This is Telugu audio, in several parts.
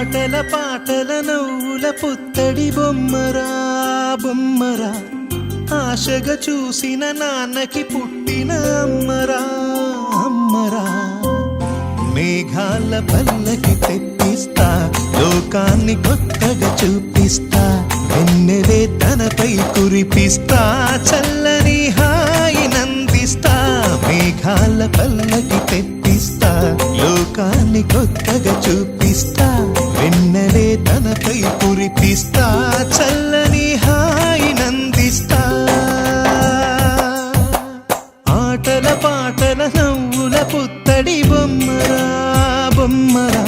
ఆటల పాటల నవ్వుల పుత్తడి బొమ్మరా బొమ్మరా, ఆశగా చూసిన నాన్నకి పుట్టిన అమ్మరా అమ్మరా. మేఘాల పల్లకి తెప్పిస్తా, లోకాన్ని కొత్తగా చూపిస్తా, వెన్నెలే తనపై కురిపిస్తా, చల్లని హాయినందిస్తా. మేఘాల పల్లకి తెప్పిస్తా, లోకాన్ని కొత్తగా చూపిస్తా, వెన్నెలే తనపై కురిపిస్తా, చల్లని హాయినందిస్తా. ఆటల పాటల నవ్వుల పుత్తడి బొమ్మరా బొమ్మరా,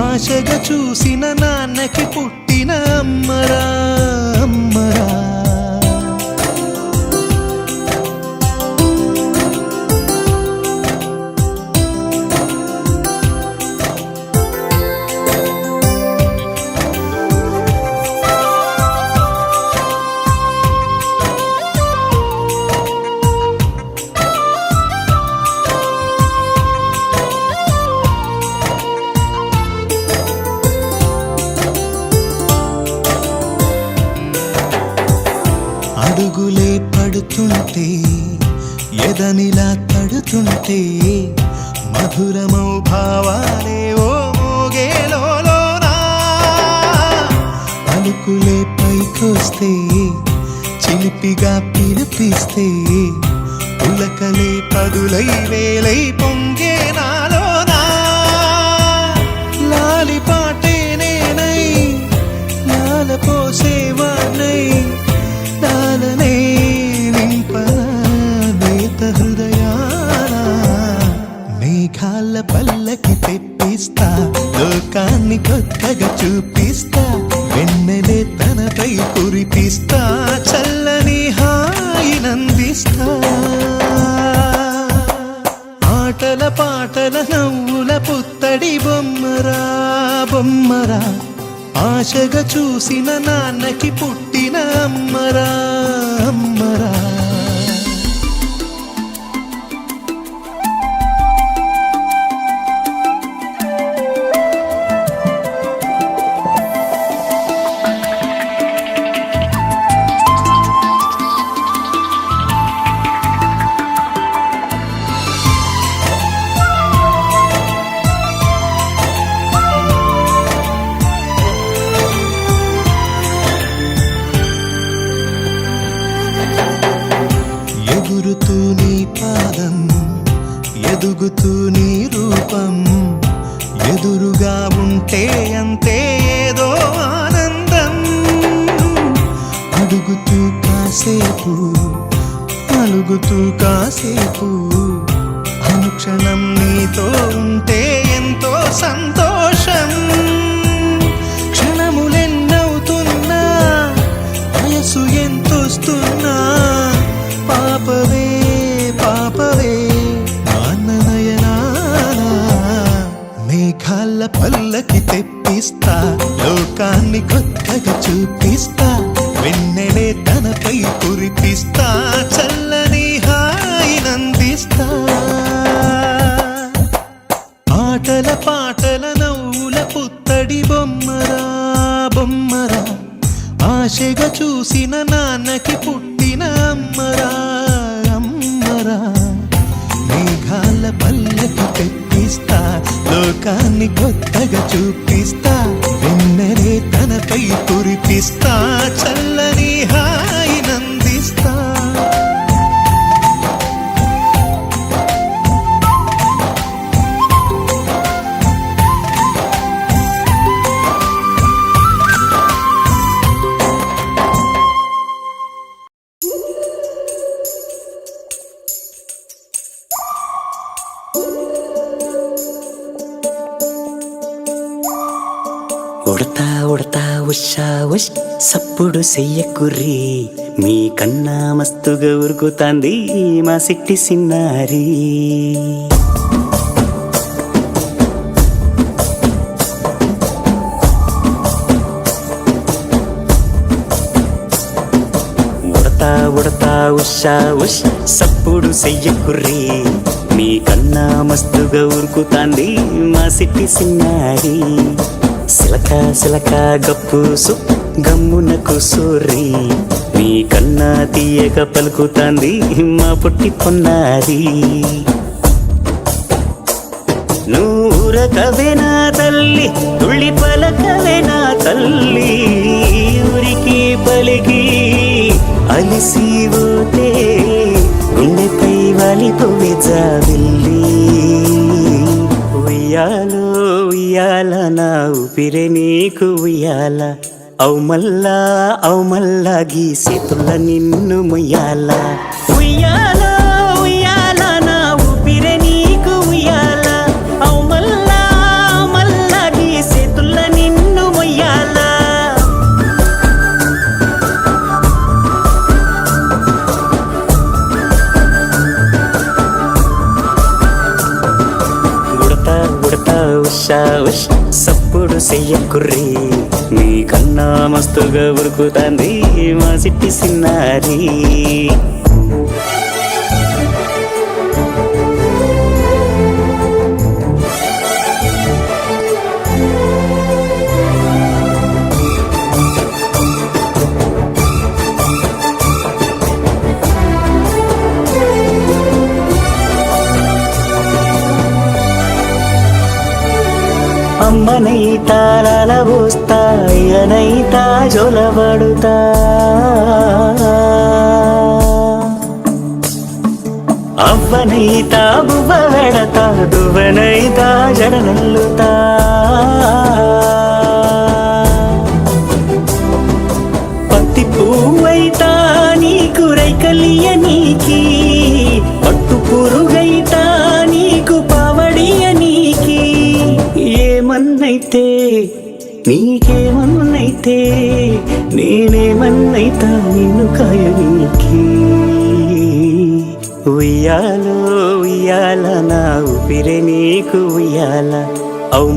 ఆశగా చూసిన నాన్నకి పుట్టిన అమ్మరా అమ్మరా. అడుగులే పడుతుంటే ఎదనిలా తడుతుంటే, మధురమౌ భావాలే ఓ మోగేలోనా. పలుకులే పైకొస్తే చిలిపిగా పిలిపిస్తే, పులకలే పదులై వేలై పొంగే నాలోనా. లాలి పాటే నేనై లాల పోసేవాణ్ణై, లాలనే నింపనేత హృదయాన. మేఘాల పల్లకి తెప్పిస్తా, లోకాన్ని కొత్తగా చూపిస్తా, వెన్నెలే తనపై కురిపిస్తా, చల్లని హాయినందిస్తా. ఆటల పాటల నవ్వుల పుత్తడి బొమ్మరా బొమ్మరా, ఆశగా చూసిన నాన్నకి పుట్టిన అమ్మరా అమ్మరా. ఎగురుతూ నీ పాదం, ఎదుగుతూ నీ రూపం, ఎదురుగా ఉంటే అంతే ఏదో ఆనందం. అడుగుతూ కాసేపు, అలుగుతూ కాసేపు, అనుక్షణం నీతో ఉంటే ఎంతో సంతోషం. క్షణములెన్నవుతున్నా, వయసు ఎంతొస్తున్నా, పాపవే పాపవే నాన్ననయనాన. మేఘాల పల్లకి తెప్పిస్తా, లోకాన్ని కొత్తగా చూపిస్తా, వెన్నెలే తనపై కురిపిస్తా, చల్లని హాయినందిస్తా. ఆటల పాటల నవ్వుల పుత్తడి బొమ్మరా బొమ్మరా, ఆశగా చూసిన నాన్నకి పుట్టిన అమ్మరా అమ్మరా. మేఘాల పల్లకి తెప్పిస్తా, లోకాన్ని కొత్తగా చూపిస్తా, వెన్నెలే తనపై కురిపిస్తా, చల్లని హాయినందిస్తా. ఉడతా ఉడతా ఉషా ఉష్ సప్పుడు చెయ్యకుర్రి, మీ కన్నా మస్తుగా ఉరుకుతాంది మా సిట్టి సిన్నారి. ఉడతా ఉడతా ఉషా ఉష్ సప్పుడు చెయ్యకుర్రి, మీ కన్నా మస్తుగా ఉరుకుతాంది మా సిట్టి సిన్నారి. సిలక సిలక గప్పుసు గమ్మున కూసూరి నీ కన్నా తీయక పలుకుతాంది మా పుట్టి పొన్నారి నూరకవేనా తల్లి తుళ్ళి పలకవేనా తల్లి ఊరికి పలికి అలిసిపోతే గుండెపై వాలిపోవే జాబిల్లి ఉయ్యాలో ఉయ్యాల నా ఊపిరే నీకు ఉయ్యాల అవు మల్లా గీసేతుల్ల నిన్ను ముయ్యాల ఉయ్యాల ఉయ్యాల నా ఊపిరే నీకు ఉయ్యాల అవు మల్లా గీసేతుల్ల నిన్ను ముయ్యాల ఉడతా ఉషా ఉష్ సప్పుడు చెయ్యకుర్రి నీ కన్నా మస్తుగా ఉరుకుతాంది మా సిట్టి సిన్నారి అమ్మనైతా లలబోస్తా అయ్యనైతా జొలబడుతా అవ్వనైతా బువ్వ వెడతా దువ్వనైతా జడనల్లుతా పత్తి పువ్వైతా నీకు రైకలియ నీకి పట్టు పురుగైతా నీకు పావడియ నీకి ఏమన్నైతే నీకేమన్నైతే నేనేమన్నైతా నిన్ను కాయనీకి ఉయ్యాలో ఉయ్యాల నా ఊపిరే నీకు ఉయ్యాల అవు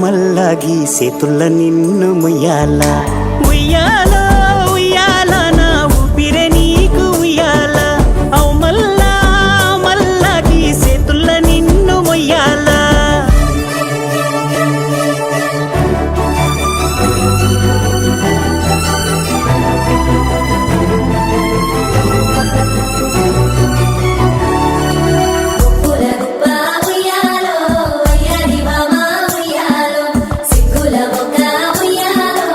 మల్లా గీసేతుల్ల నిన్ను ముయ్యాల ఉయ్యాలో ఉయ్యాల నా ఊపిరే నీకు ఉయ్యాల అవు మల్లా గీసేతుల్ల నిన్ను ముయ్యాల ఉయ్యాలో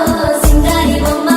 సింగారి బొమ్మ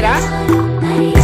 ఏమైందిరా